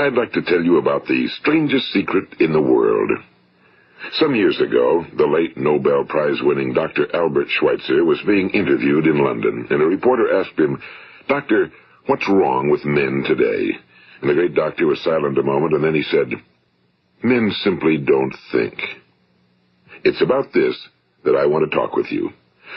I'd like to tell you about the strangest secret in the world. Some years ago, the late Nobel Prize-winning Dr. Albert Schweitzer was being interviewed in London, and a reporter asked him, "Doctor, what's wrong with men today?" And the great doctor was silent a moment, and then he said, "Men simply don't think." It's about this that I want to talk with you.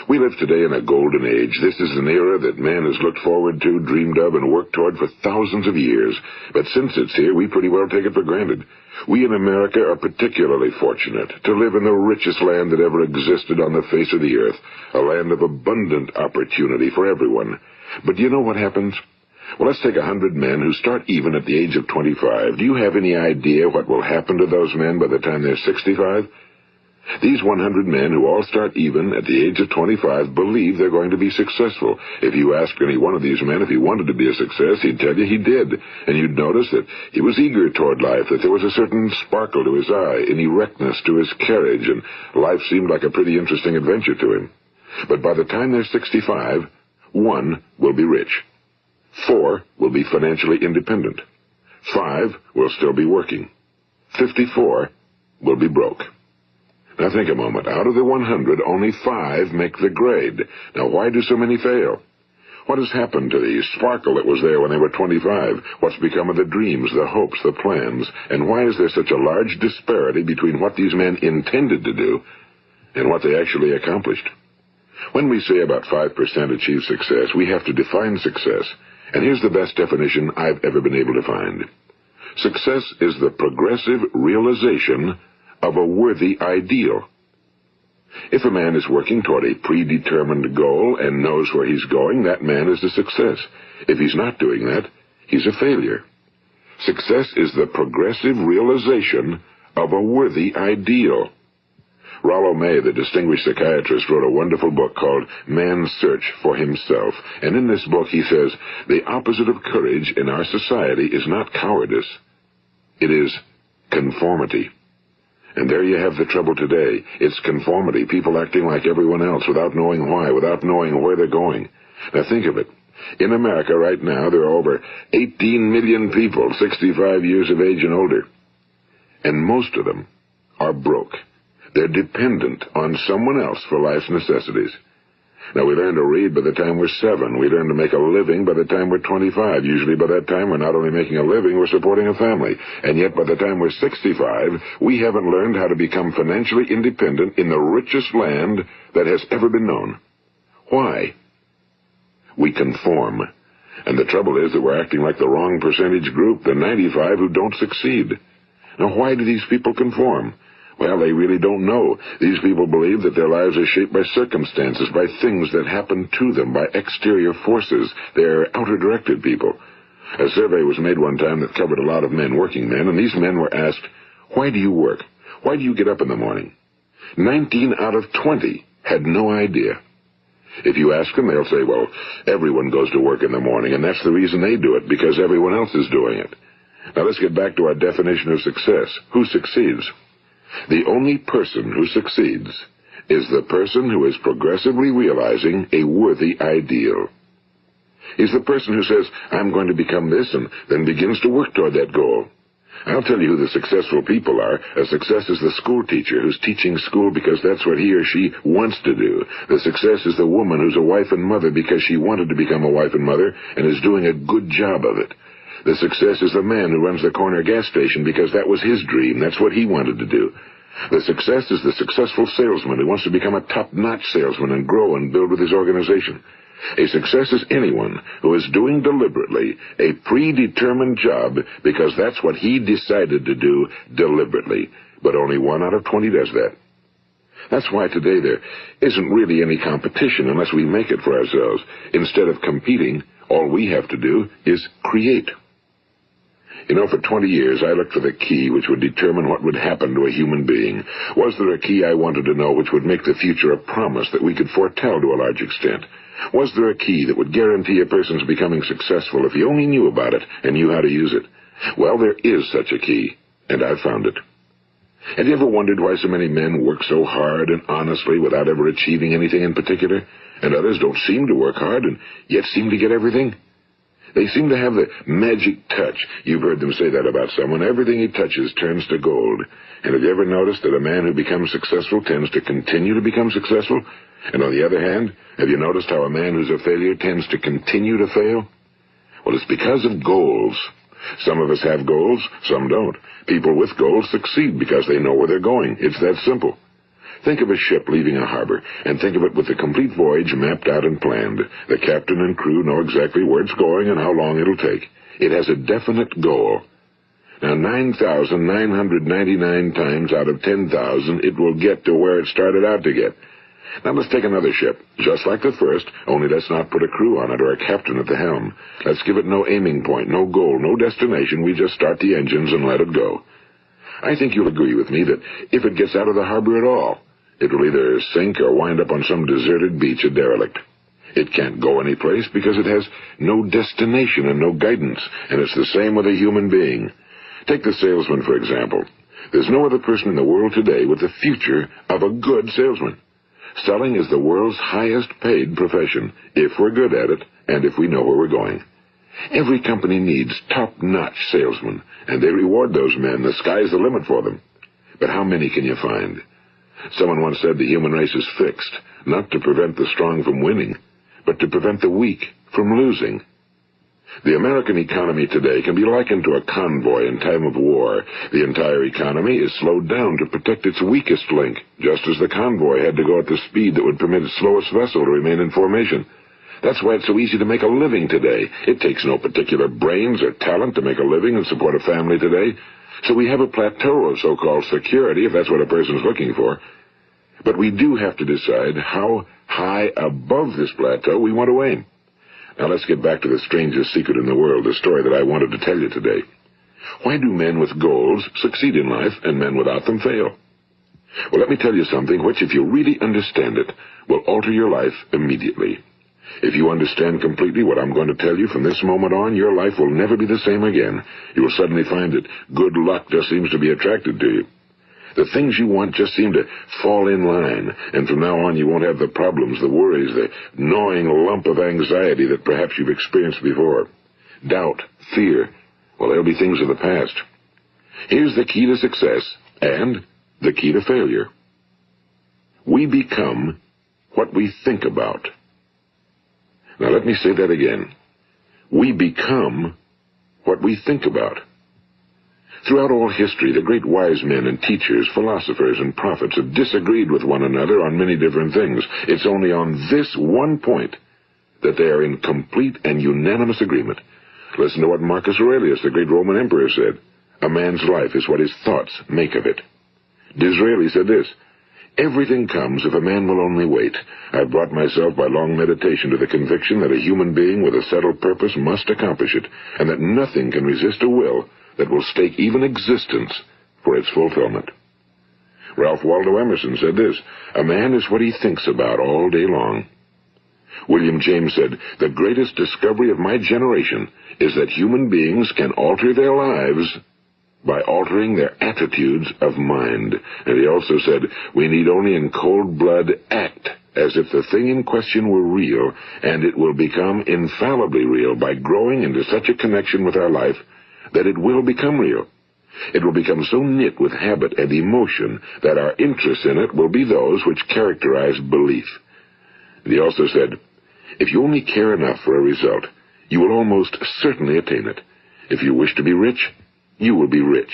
We live today in a golden age. This is an era that man has looked forward to, dreamed of, and worked toward for thousands of years. But since it's here, we pretty well take it for granted. We in America are particularly fortunate to live in the richest land that ever existed on the face of the earth, a land of abundant opportunity for everyone. But do you know what happens? Well, let's take 100 men who start even at the age of 25. Do you have any idea what will happen to those men by the time they're 65? These 100 men who all start even at the age of 25 believe they're going to be successful. If you ask any one of these men if he wanted to be a success, he'd tell you he did. And you'd notice that he was eager toward life, that there was a certain sparkle to his eye, an erectness to his carriage, and life seemed like a pretty interesting adventure to him. But by the time they're 65, 1 will be rich. 4 will be financially independent. 5 will still be working. 54 will be broke. Now think a moment. Out of the 100, only 5 make the grade. Now why do so many fail? What has happened to the sparkle that was there when they were 25? What's become of the dreams, the hopes, the plans? And why is there such a large disparity between what these men intended to do and what they actually accomplished? When we say about 5% achieve success, we have to define success. And here's the best definition I've ever been able to find. Success is the progressive realization of a worthy ideal. If a man is working toward a predetermined goal and knows where he's going, that man is a success. If he's not doing that, he's a failure. Success is the progressive realization of a worthy ideal. Rollo May, the distinguished psychiatrist, wrote a wonderful book called Man's Search for Himself. And in this book he says, the opposite of courage in our society is not cowardice. It is conformity. And there you have the trouble today. It's conformity, people acting like everyone else without knowing why, without knowing where they're going. Now think of it. In America right now, there are over 18 million people 65 years of age and older. And most of them are broke. They're dependent on someone else for life's necessities. Now, we learn to read by the time we're 7. We learn to make a living by the time we're 25. Usually by that time, we're not only making a living, we're supporting a family. And yet by the time we're 65, we haven't learned how to become financially independent in the richest land that has ever been known. Why? We conform. And the trouble is that we're acting like the wrong percentage group, the 95 who don't succeed. Now, why do these people conform? Well, they really don't know. These people believe that their lives are shaped by circumstances, by things that happen to them, by exterior forces. They're outer-directed people. A survey was made one time that covered a lot of men, working men, and these men were asked, "Why do you work? Why do you get up in the morning?" 19 out of 20 had no idea. If you ask them, they'll say, well, everyone goes to work in the morning, and that's the reason they do it, because everyone else is doing it. Now let's get back to our definition of success. Who succeeds? The only person who succeeds is the person who is progressively realizing a worthy ideal. He's the person who says, I'm going to become this, and then begins to work toward that goal. I'll tell you who the successful people are. A success is the school teacher who's teaching school because that's what he or she wants to do. The success is the woman who's a wife and mother because she wanted to become a wife and mother and is doing a good job of it. The success is the man who runs the corner gas station because that was his dream. That's what he wanted to do. The success is the successful salesman who wants to become a top-notch salesman and grow and build with his organization. A success is anyone who is doing deliberately a predetermined job because that's what he decided to do deliberately. But only 1 out of 20 does that. That's why today there isn't really any competition unless we make it for ourselves. Instead of competing, all we have to do is create. You know, for 20 years, I looked for the key which would determine what would happen to a human being. Was there a key I wanted to know which would make the future a promise that we could foretell to a large extent? Was there a key that would guarantee a person's becoming successful if he only knew about it and knew how to use it? Well, there is such a key, and I've found it. Have you ever wondered why so many men work so hard and honestly without ever achieving anything in particular, and others don't seem to work hard and yet seem to get everything? They seem to have the magic touch. You've heard them say that about someone. Everything he touches turns to gold. And have you ever noticed that a man who becomes successful tends to continue to become successful? And on the other hand, have you noticed how a man who's a failure tends to continue to fail? Well, it's because of goals. Some of us have goals, some don't. People with goals succeed because they know where they're going. It's that simple. Think of a ship leaving a harbor, and think of it with the complete voyage mapped out and planned. The captain and crew know exactly where it's going and how long it'll take. It has a definite goal. Now, 9,999 times out of 10,000, it will get to where it started out to get. Now, let's take another ship, just like the first, only let's not put a crew on it or a captain at the helm. Let's give it no aiming point, no goal, no destination. We just start the engines and let it go. I think you'll agree with me that if it gets out of the harbor at all, it will either sink or wind up on some deserted beach, a derelict. It can't go anyplace because it has no destination and no guidance, and it's the same with a human being. Take the salesman, for example. There's no other person in the world today with the future of a good salesman. Selling is the world's highest paid profession, if we're good at it and if we know where we're going. Every company needs top-notch salesmen, and they reward those men. The sky's the limit for them. But how many can you find? Someone once said the human race is fixed, not to prevent the strong from winning, but to prevent the weak from losing. The American economy today can be likened to a convoy in time of war. The entire economy is slowed down to protect its weakest link, just as the convoy had to go at the speed that would permit its slowest vessel to remain in formation. That's why it's so easy to make a living today. It takes no particular brains or talent to make a living and support a family today. So we have a plateau of so-called security, if that's what a person's looking for. But we do have to decide how high above this plateau we want to aim. Now let's get back to the strangest secret in the world, the story that I wanted to tell you today. Why do men with goals succeed in life and men without them fail? Well, let me tell you something which, if you really understand it, will alter your life immediately. If you understand completely what I'm going to tell you from this moment on, your life will never be the same again. You will suddenly find that good luck just seems to be attracted to you. The things you want just seem to fall in line, and from now on you won't have the problems, the worries, the gnawing lump of anxiety that perhaps you've experienced before. Doubt, fear, well, they'll be things of the past. Here's the key to success and the key to failure. We become what we think about. Now let me say that again. We become what we think about. Throughout all history, the great wise men and teachers, philosophers and prophets have disagreed with one another on many different things. It's only on this one point that they are in complete and unanimous agreement. Listen to what Marcus Aurelius, the great Roman emperor, said. A man's life is what his thoughts make of it. Disraeli said this. Everything comes if a man will only wait. I've brought myself by long meditation to the conviction that a human being with a settled purpose must accomplish it, and that nothing can resist a will that will stake even existence for its fulfillment. Ralph Waldo Emerson said this, a man is what he thinks about all day long. William James said, the greatest discovery of my generation is that human beings can alter their lives by altering their attitudes of mind. And he also said, we need only in cold blood act as if the thing in question were real, and it will become infallibly real by growing into such a connection with our life that it will become real. It will become so knit with habit and emotion that our interest in it will be those which characterize belief. And he also said, if you only care enough for a result, you will almost certainly attain it. If you wish to be rich, you will be rich.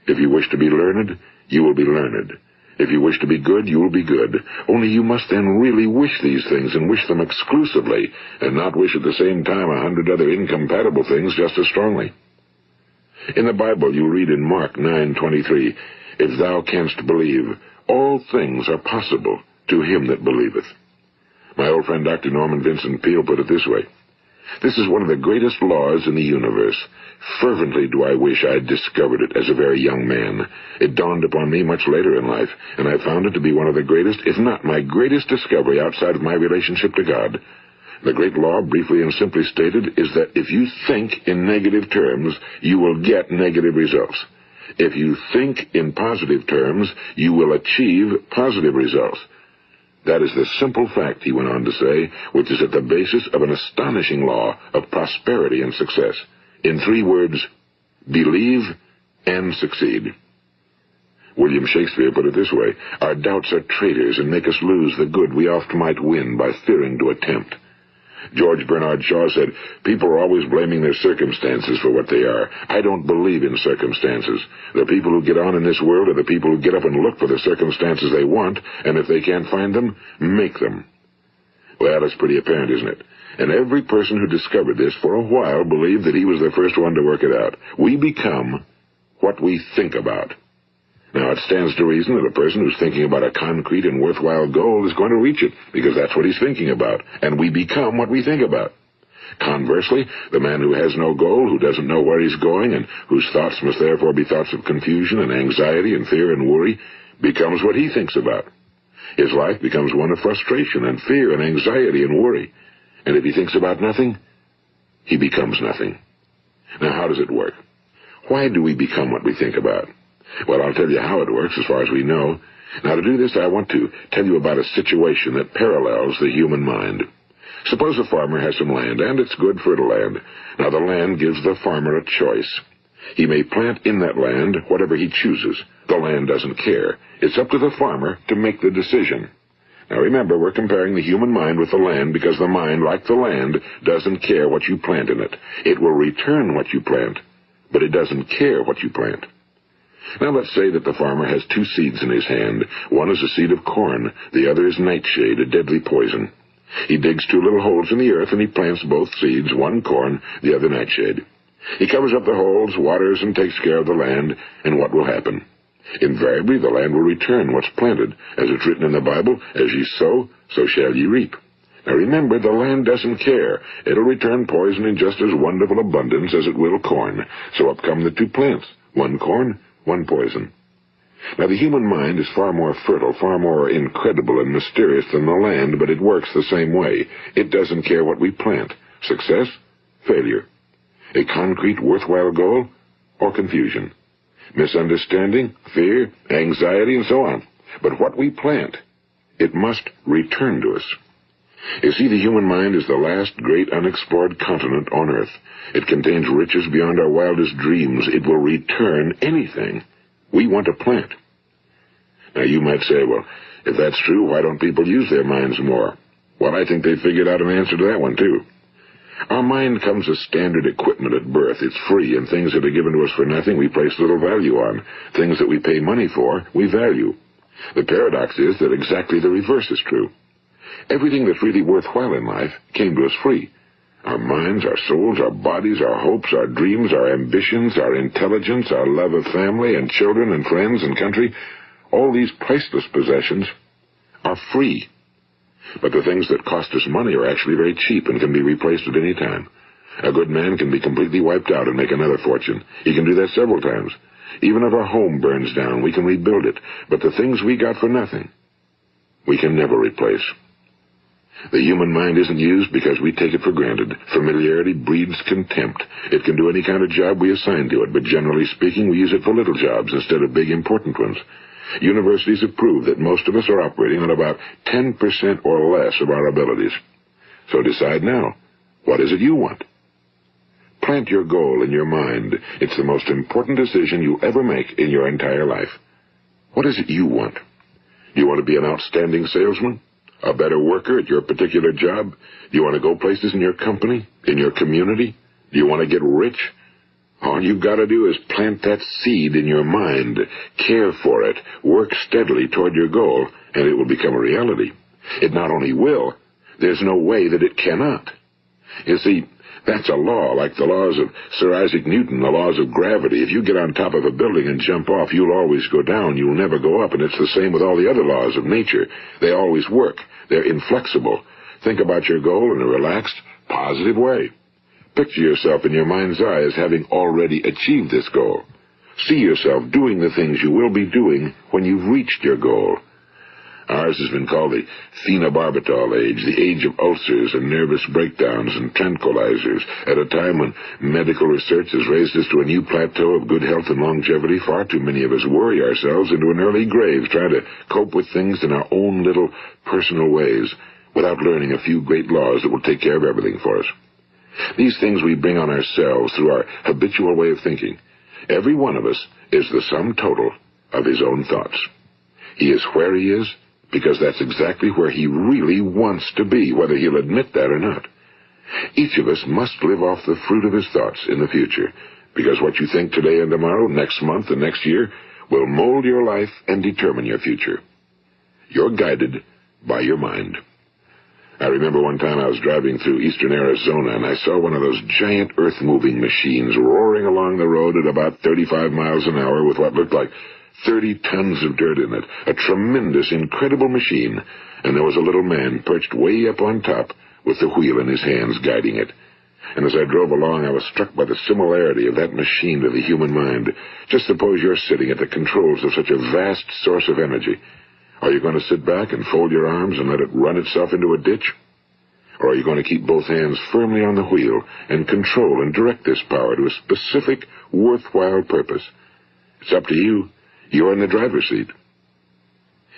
If you wish to be learned, you will be learned. If you wish to be good, you will be good. Only you must then really wish these things, and wish them exclusively, and not wish at the same time 100 other incompatible things just as strongly. In the Bible, you read in Mark 9:23, if thou canst believe, all things are possible to him that believeth. My old friend Dr. Norman Vincent Peale put it this way, this is one of the greatest laws in the universe. Fervently do I wish I had discovered it as a very young man. It dawned upon me much later in life, and I found it to be one of the greatest, if not my greatest discovery outside of my relationship to God. The great law, briefly and simply stated, is that if you think in negative terms, you will get negative results. If you think in positive terms, you will achieve positive results. That is the simple fact, he went on to say, which is at the basis of an astonishing law of prosperity and success. In 3 words, believe and succeed. William Shakespeare put it this way: our doubts are traitors and make us lose the good we oft might win by fearing to attempt. George Bernard Shaw said, people are always blaming their circumstances for what they are. I don't believe in circumstances. The people who get on in this world are the people who get up and look for the circumstances they want, and if they can't find them, make them. Well, that's pretty apparent, isn't it? And every person who discovered this for a while believed that he was the first one to work it out. We become what we think about. Now, it stands to reason that a person who's thinking about a concrete and worthwhile goal is going to reach it, because that's what he's thinking about, and we become what we think about. Conversely, the man who has no goal, who doesn't know where he's going, and whose thoughts must therefore be thoughts of confusion and anxiety and fear and worry, becomes what he thinks about. His life becomes one of frustration and fear and anxiety and worry. And if he thinks about nothing, he becomes nothing. Now, how does it work? Why do we become what we think about? Well, I'll tell you how it works as far as we know. Now, to do this, I want to tell you about a situation that parallels the human mind. Suppose a farmer has some land, and it's good fertile land. Now, the land gives the farmer a choice. He may plant in that land whatever he chooses. The land doesn't care. It's up to the farmer to make the decision. Now, remember, we're comparing the human mind with the land because the mind, like the land, doesn't care what you plant in it. It will return what you plant, but it doesn't care what you plant. Now, let's say that the farmer has 2 seeds in his hand. One is a seed of corn. The other is nightshade, a deadly poison. He digs 2 little holes in the earth, and he plants both seeds, one corn, the other nightshade. He covers up the holes, waters, and takes care of the land, and what will happen? Invariably, the land will return what's planted. As it's written in the Bible, as ye sow, so shall ye reap. Now remember, the land doesn't care. It'll return poison in just as wonderful abundance as it will corn. So up come the 2 plants, one corn, one poison. Now, the human mind is far more fertile, far more incredible and mysterious than the land, but it works the same way. It doesn't care what we plant. Success, failure. A concrete, worthwhile goal, or confusion. Misunderstanding, fear, anxiety, and so on. But what we plant, it must return to us. You see, the human mind is the last great unexplored continent on Earth. It contains riches beyond our wildest dreams. It will return anything we want to plant. Now, you might say, well, if that's true, why don't people use their minds more? Well, I think they figured out an answer to that one, too. Our mind comes as standard equipment at birth. It's free, and things that are given to us for nothing we place little value on. Things that we pay money for, we value. The paradox is that exactly the reverse is true. Everything that's really worthwhile in life came to us free. Our minds, our souls, our bodies, our hopes, our dreams, our ambitions, our intelligence, our love of family and children and friends and country, all these priceless possessions are free. But the things that cost us money are actually very cheap and can be replaced at any time. A good man can be completely wiped out and make another fortune. He can do that several times. Even if our home burns down, we can rebuild it. But the things we got for nothing, we can never replace. The human mind isn't used because we take it for granted. Familiarity breeds contempt. It can do any kind of job we assign to it, but generally speaking, we use it for little jobs instead of big, important ones. Universities have proved that most of us are operating on about 10% or less of our abilities. So decide now, what is it you want? Plant your goal in your mind. It's the most important decision you ever make in your entire life. What is it you want? Do you want to be an outstanding salesman? A better worker at your particular job? Do you want to go places in your company? In your community? Do you want to get rich? All you've got to do is plant that seed in your mind, care for it, work steadily toward your goal, and it will become a reality. It not only will, there's no way that it cannot. You see, that's a law, like the laws of Sir Isaac Newton, the laws of gravity. If you get on top of a building and jump off, you'll always go down. You'll never go up, and it's the same with all the other laws of nature. They always work. They're inflexible. Think about your goal in a relaxed, positive way. Picture yourself in your mind's eye as having already achieved this goal. See yourself doing the things you will be doing when you've reached your goal. Ours has been called the phenobarbital age, the age of ulcers and nervous breakdowns and tranquilizers, at a time when medical research has raised us to a new plateau of good health and longevity. Far too many of us worry ourselves into an early grave trying to cope with things in our own little personal ways without learning a few great laws that will take care of everything for us. These things we bring on ourselves through our habitual way of thinking. Every one of us is the sum total of his own thoughts. He is where he is because that's exactly where he really wants to be, whether he'll admit that or not. Each of us must live off the fruit of his thoughts in the future, because what you think today and tomorrow, next month and next year, will mold your life and determine your future. You're guided by your mind. I remember one time I was driving through eastern Arizona, and I saw one of those giant earth-moving machines roaring along the road at about 35 miles an hour with what looked like 30 tons of dirt in it. A tremendous, incredible machine, and there was a little man perched way up on top with the wheel in his hands guiding it. And as I drove along, I was struck by the similarity of that machine to the human mind. Just suppose you're sitting at the controls of such a vast source of energy. Are you going to sit back and fold your arms and let it run itself into a ditch? Or are you going to keep both hands firmly on the wheel and control and direct this power to a specific, worthwhile purpose? It's up to you. You're in the driver's seat.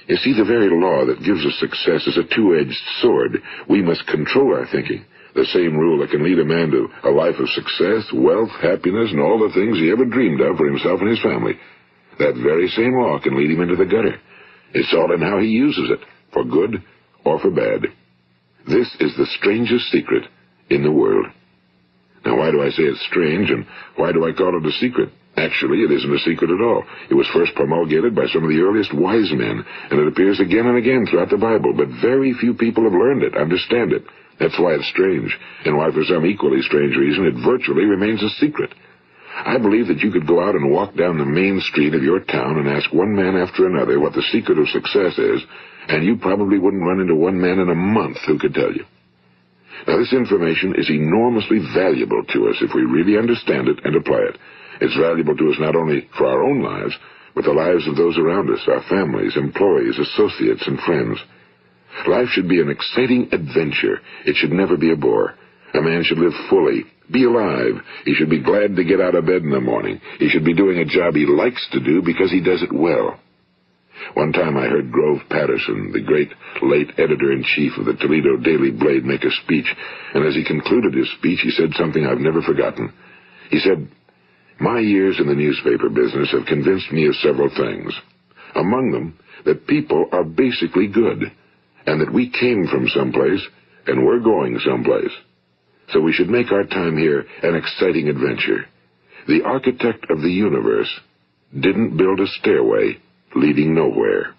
You see, the very law that gives us success is a two-edged sword. We must control our thinking. The same rule that can lead a man to a life of success, wealth, happiness, and all the things he ever dreamed of for himself and his family. That very same law can lead him into the gutter. It's all in how he uses it, for good or for bad. This is the strangest secret in the world. Now, why do I say it's strange, and why do I call it a secret? Actually, it isn't a secret at all. It was first promulgated by some of the earliest wise men, and it appears again and again throughout the Bible, but very few people have learned it, understand it. That's why it's strange, and why for some equally strange reason it virtually remains a secret. I believe that you could go out and walk down the main street of your town and ask one man after another what the secret of success is, and you probably wouldn't run into one man in a month who could tell you. Now, this information is enormously valuable to us if we really understand it and apply it. It's valuable to us not only for our own lives, but the lives of those around us, our families, employees, associates, and friends. Life should be an exciting adventure. It should never be a bore. A man should live fully, be alive. He should be glad to get out of bed in the morning. He should be doing a job he likes to do because he does it well. One time I heard Grove Patterson, the great late editor-in-chief of the Toledo Daily Blade, make a speech, and as he concluded his speech, he said something I've never forgotten. He said, "My years in the newspaper business have convinced me of several things. Among them, that people are basically good, and that we came from someplace, and we're going someplace. So we should make our time here an exciting adventure. The architect of the universe didn't build a stairway leading nowhere."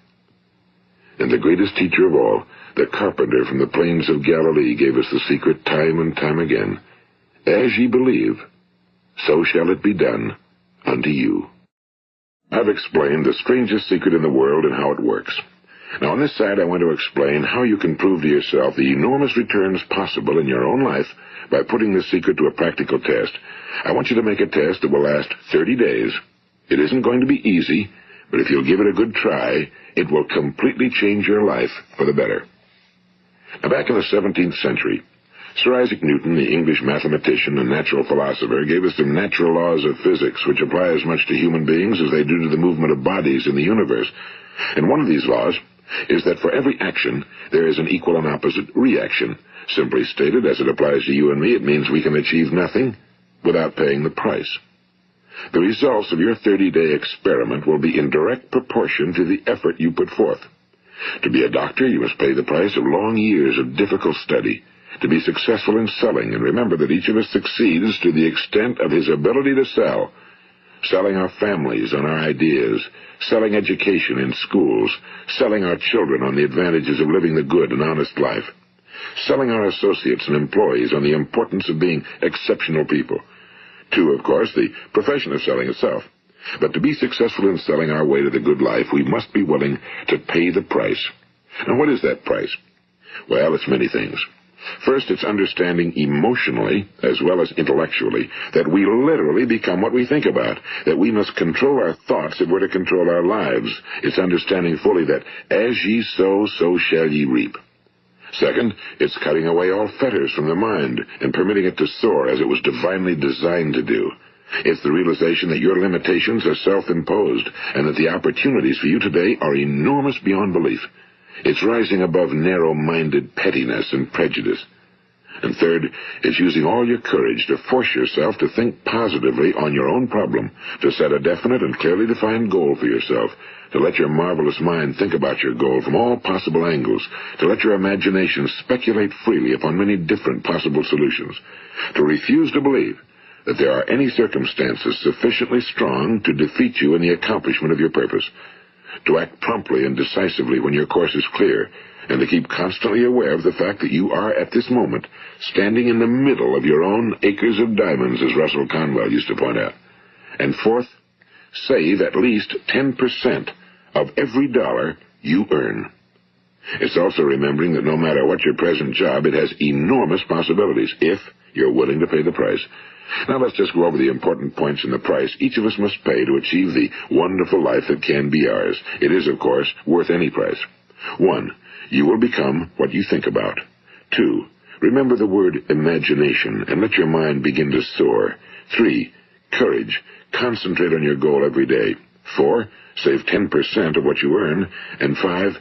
And the greatest teacher of all, the carpenter from the plains of Galilee, gave us the secret time and time again. As ye believe, so shall it be done unto you. I've explained the strangest secret in the world and how it works. Now, on this side, I want to explain how you can prove to yourself the enormous returns possible in your own life by putting this secret to a practical test. I want you to make a test that will last 30 days. It isn't going to be easy, but if you'll give it a good try, it will completely change your life for the better. Now, back in the 17th century, Sir Isaac Newton, the English mathematician and natural philosopher, gave us some natural laws of physics which apply as much to human beings as they do to the movement of bodies in the universe. And one of these laws is that for every action, there is an equal and opposite reaction. Simply stated, as it applies to you and me, it means we can achieve nothing without paying the price. The results of your 30-day experiment will be in direct proportion to the effort you put forth. To be a doctor, you must pay the price of long years of difficult study. To be successful in selling, and remember that each of us succeeds to the extent of his ability to sell. Selling our families on our ideas, selling education in schools, selling our children on the advantages of living the good and honest life, selling our associates and employees on the importance of being exceptional people. To, of course, the profession of selling itself. But to be successful in selling our way to the good life, we must be willing to pay the price. Now, what is that price? Well, it's many things. First, it's understanding emotionally, as well as intellectually, that we literally become what we think about, that we must control our thoughts if we're to control our lives. It's understanding fully that as ye sow, so shall ye reap. Second, it's cutting away all fetters from the mind and permitting it to soar as it was divinely designed to do. It's the realization that your limitations are self-imposed and that the opportunities for you today are enormous beyond belief. It's rising above narrow-minded pettiness and prejudice. And third, it's using all your courage to force yourself to think positively on your own problem, to set a definite and clearly defined goal for yourself, to let your marvelous mind think about your goal from all possible angles, to let your imagination speculate freely upon many different possible solutions, to refuse to believe that there are any circumstances sufficiently strong to defeat you in the accomplishment of your purpose, to act promptly and decisively when your course is clear, and to keep constantly aware of the fact that you are, at this moment, standing in the middle of your own acres of diamonds, as Russell Conwell used to point out. And fourth, save at least 10% of every dollar you earn. It's also remembering that no matter what your present job, it has enormous possibilities, if you're willing to pay the price. Now let's just go over the important points in the price each of us must pay to achieve the wonderful life that can be ours. It is, of course, worth any price. 1. You will become what you think about. 2. Remember the word imagination and let your mind begin to soar. 3. Courage. Concentrate on your goal every day. 4. Save 10% of what you earn. And 5.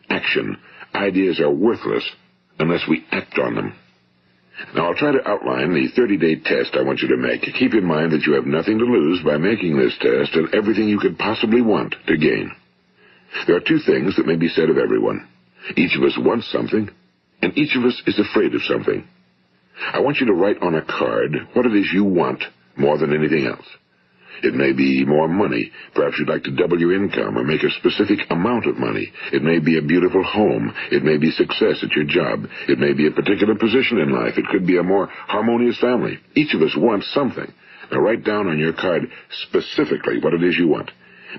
Action. Ideas are worthless unless we act on them. Now, I'll try to outline the 30-day test I want you to make. Keep in mind that you have nothing to lose by making this test and everything you could possibly want to gain. There are 2 things that may be said of everyone. Each of us wants something, and each of us is afraid of something. I want you to write on a card what it is you want more than anything else. It may be more money. Perhaps you'd like to double your income or make a specific amount of money. It may be a beautiful home. It may be success at your job. It may be a particular position in life. It could be a more harmonious family. Each of us wants something. Now write down on your card specifically what it is you want.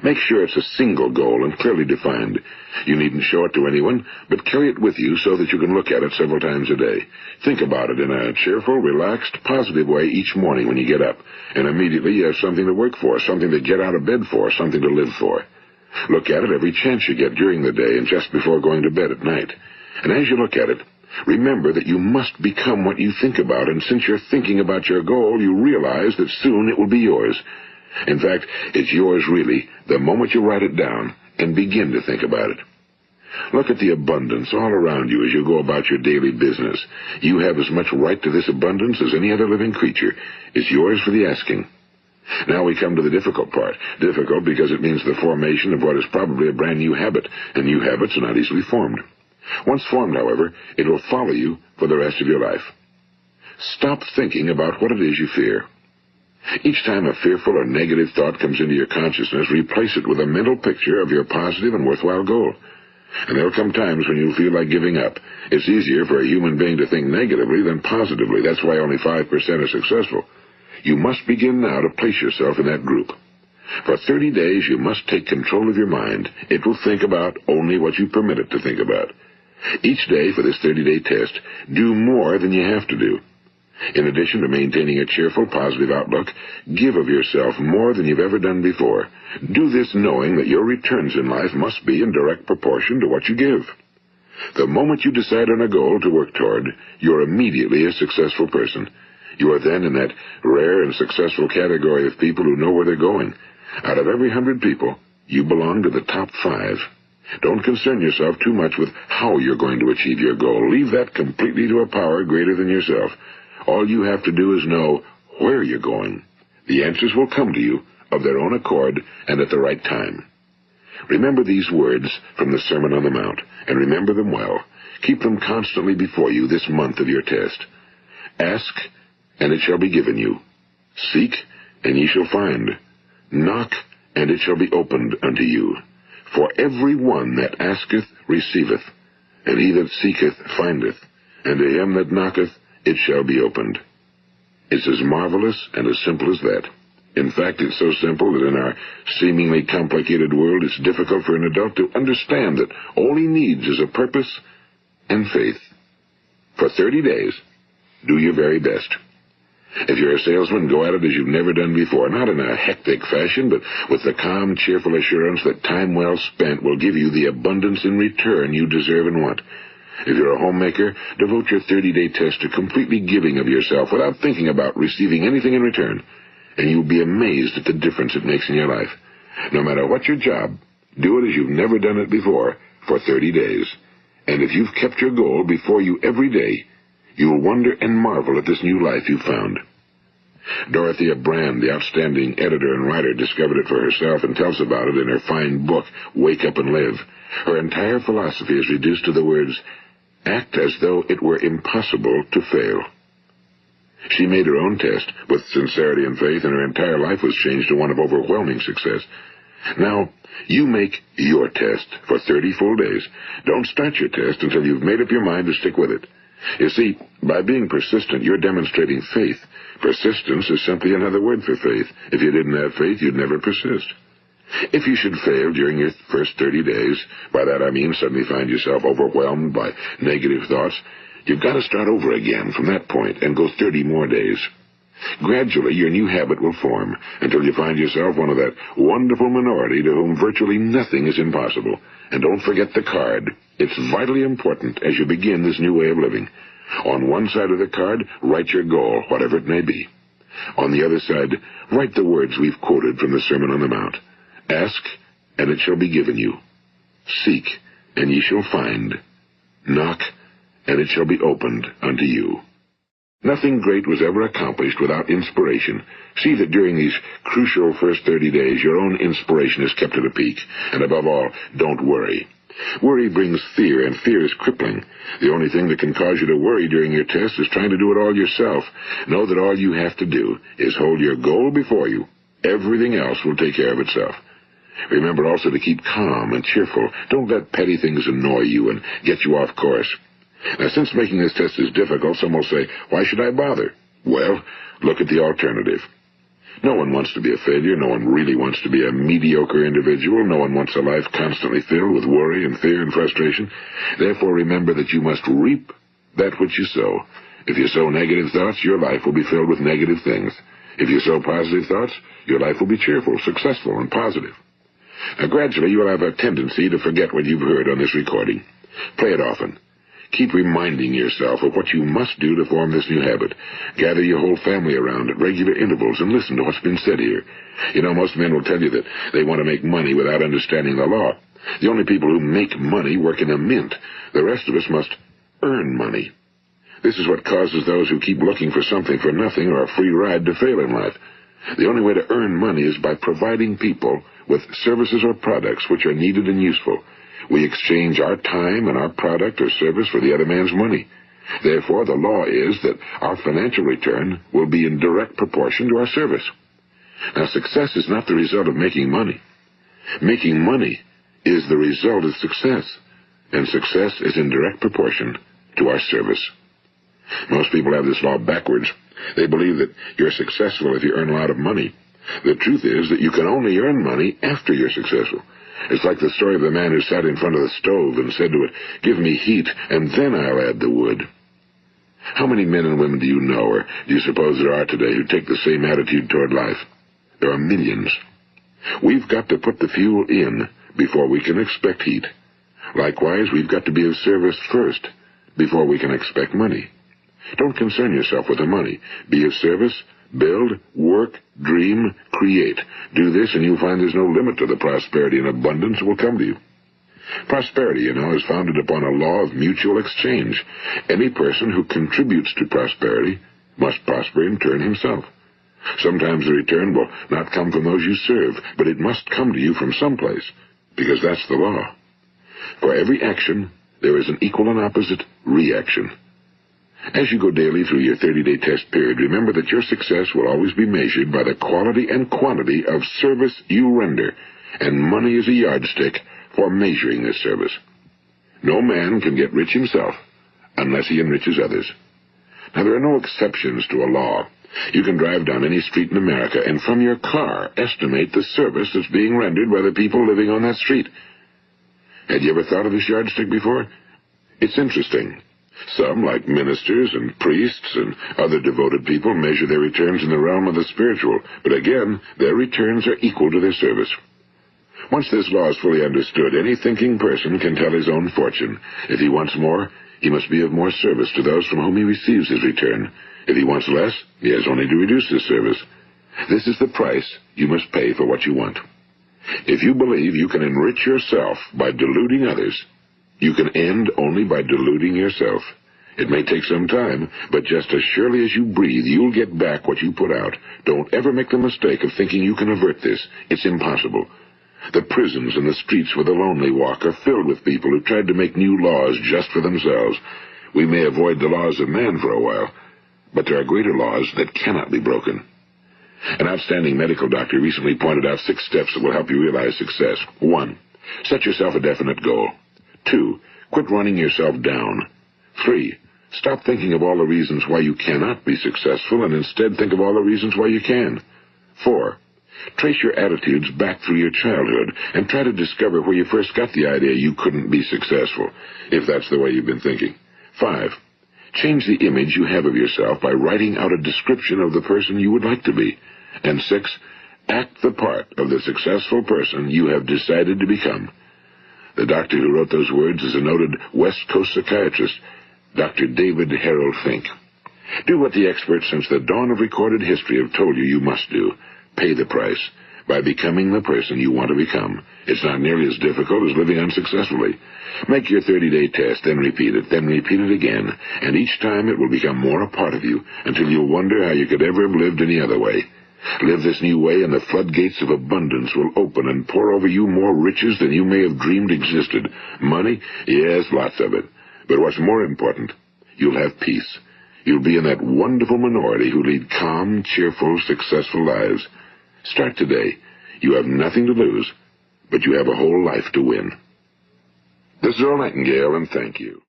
Make sure it's a single goal and clearly defined. You needn't show it to anyone, but carry it with you so that you can look at it several times a day. Think about it in a cheerful, relaxed, positive way each morning when you get up, and immediately you have something to work for, something to get out of bed for, something to live for. Look at it every chance you get during the day and just before going to bed at night. And as you look at it, remember that you must become what you think about, and since you're thinking about your goal, you realize that soon it will be yours. In fact, it's yours really the moment you write it down and begin to think about it. Look at the abundance all around you as you go about your daily business. You have as much right to this abundance as any other living creature. It's yours for the asking. Now we come to the difficult part. Difficult because it means the formation of what is probably a brand new habit, and new habits are not easily formed. Once formed, however, it will follow you for the rest of your life. Stop thinking about what it is you fear. Each time a fearful or negative thought comes into your consciousness, replace it with a mental picture of your positive and worthwhile goal. And there will come times when you'll feel like giving up. It's easier for a human being to think negatively than positively. That's why only 5% are successful. You must begin now to place yourself in that group. For 30 days, you must take control of your mind. It will think about only what you permit it to think about. Each day for this 30-day test, do more than you have to do. In addition to maintaining a cheerful, positive outlook, give of yourself more than you've ever done before. Do this knowing that your returns in life must be in direct proportion to what you give. The moment you decide on a goal to work toward, you're immediately a successful person. You are then in that rare and successful category of people who know where they're going. Out of every 100 people, you belong to the top 5. Don't concern yourself too much with how you're going to achieve your goal. Leave that completely to a power greater than yourself. All you have to do is know where you're going. The answers will come to you of their own accord and at the right time. Remember these words from the Sermon on the Mount, and remember them well. Keep them constantly before you this month of your test. Ask, and it shall be given you. Seek, and ye shall find. Knock, and it shall be opened unto you. For every one that asketh receiveth, and he that seeketh findeth, and to him that knocketh it shall be opened. It's as marvelous and as simple as that. In fact, it's so simple that in our seemingly complicated world, it's difficult for an adult to understand that all he needs is a purpose and faith. For 30 days, do your very best. If you're a salesman, go at it as you've never done before, not in a hectic fashion, but with the calm, cheerful assurance that time well spent will give you the abundance in return you deserve and want. If you're a homemaker, devote your 30-day test to completely giving of yourself without thinking about receiving anything in return, and you'll be amazed at the difference it makes in your life. No matter what your job, do it as you've never done it before for 30 days. And if you've kept your goal before you every day, you'll wonder and marvel at this new life you've found. Dorothea Brand, the outstanding editor and writer, discovered it for herself and tells about it in her fine book, Wake Up and Live. Her entire philosophy is reduced to the words, act as though it were impossible to fail. She made her own test with sincerity and faith, and her entire life was changed to one of overwhelming success. Now, you make your test for 30 full days. Don't start your test until you've made up your mind to stick with it. You see, by being persistent, you're demonstrating faith. Persistence is simply another word for faith. If you didn't have faith, you'd never persist. If you should fail during your first 30 days, by that I mean suddenly find yourself overwhelmed by negative thoughts, you've got to start over again from that point and go 30 more days. Gradually, your new habit will form until you find yourself one of that wonderful minority to whom virtually nothing is impossible. And don't forget the card. It's vitally important as you begin this new way of living. On one side of the card, write your goal, whatever it may be. On the other side, write the words we've quoted from the Sermon on the Mount. Ask, and it shall be given you. Seek, and ye shall find. Knock, and it shall be opened unto you. Nothing great was ever accomplished without inspiration. See that during these crucial first 30 days, your own inspiration is kept at a peak. And above all, don't worry. Worry brings fear, and fear is crippling. The only thing that can cause you to worry during your test is trying to do it all yourself. Know that all you have to do is hold your goal before you. Everything else will take care of itself. Remember also to keep calm and cheerful. Don't let petty things annoy you and get you off course. Now, since making this test is difficult, some will say, why should I bother? Well, look at the alternative. No one wants to be a failure. No one really wants to be a mediocre individual. No one wants a life constantly filled with worry and fear and frustration. Therefore, remember that you must reap that which you sow. If you sow negative thoughts, your life will be filled with negative things. If you sow positive thoughts, your life will be cheerful, successful, and positive. Now, gradually, you will have a tendency to forget what you've heard on this recording. Play it often. Keep reminding yourself of what you must do to form this new habit. Gather your whole family around at regular intervals and listen to what's been said here. You know, most men will tell you that they want to make money without understanding the law. The only people who make money work in a mint. The rest of us must earn money. This is what causes those who keep looking for something for nothing or a free ride to fail in life. The only way to earn money is by providing people with services or products which are needed and useful. We exchange our time and our product or service for the other man's money. Therefore, the law is that our financial return will be in direct proportion to our service. Now, success is not the result of making money. Making money is the result of success, and success is in direct proportion to our service. Most people have this law backwards. They believe that you're successful if you earn a lot of money. The truth is that you can only earn money after you're successful. It's like the story of the man who sat in front of the stove and said to it, "Give me heat, and then I'll add the wood." How many men and women do you know, or do you suppose there are today, who take the same attitude toward life? There are millions. We've got to put the fuel in before we can expect heat. Likewise, we've got to be of service first before we can expect money. Don't concern yourself with the money. Be of service. Build, work, dream, create. Do this, and you'll find there's no limit to the prosperity and abundance that will come to you. Prosperity, you know, is founded upon a law of mutual exchange. Any person who contributes to prosperity must prosper in turn himself. Sometimes the return will not come from those you serve, but it must come to you from someplace, because that's the law. For every action, there is an equal and opposite reaction. As you go daily through your 30-day test period, remember that your success will always be measured by the quality and quantity of service you render, and money is a yardstick for measuring this service. No man can get rich himself unless he enriches others. Now, there are no exceptions to a law. You can drive down any street in America and from your car estimate the service that's being rendered by the people living on that street. Had you ever thought of this yardstick before? It's interesting. Some, like ministers and priests and other devoted people, measure their returns in the realm of the spiritual, but again, their returns are equal to their service. Once this law is fully understood, any thinking person can tell his own fortune. If he wants more, he must be of more service to those from whom he receives his return. If he wants less, he has only to reduce his service. This is the price you must pay for what you want. If you believe you can enrich yourself by deluding others, you can end only by deluding yourself. It may take some time, but just as surely as you breathe, you'll get back what you put out. Don't ever make the mistake of thinking you can avert this. It's impossible. The prisons and the streets where the lonely walk are filled with people who tried to make new laws just for themselves. We may avoid the laws of man for a while, but there are greater laws that cannot be broken. An outstanding medical doctor recently pointed out 6 steps that will help you realize success. 1. Set yourself a definite goal. 2. Quit running yourself down. 3. Stop thinking of all the reasons why you cannot be successful and instead think of all the reasons why you can. 4. Trace your attitudes back through your childhood and try to discover where you first got the idea you couldn't be successful, if that's the way you've been thinking. 5. Change the image you have of yourself by writing out a description of the person you would like to be. And 6. Act the part of the successful person you have decided to become. The doctor who wrote those words is a noted West Coast psychiatrist, Dr. David Harold Fink. Do what the experts since the dawn of recorded history have told you must do. Pay the price by becoming the person you want to become. It's not nearly as difficult as living unsuccessfully. Make your 30-day test, then repeat it again, and each time it will become more a part of you until you'll wonder how you could ever have lived any other way. Live this new way, and the floodgates of abundance will open and pour over you more riches than you may have dreamed existed. Money? Yes, lots of it. But what's more important, you'll have peace. You'll be in that wonderful minority who lead calm, cheerful, successful lives. Start today. You have nothing to lose, but you have a whole life to win. This is Earl Nightengale, and thank you.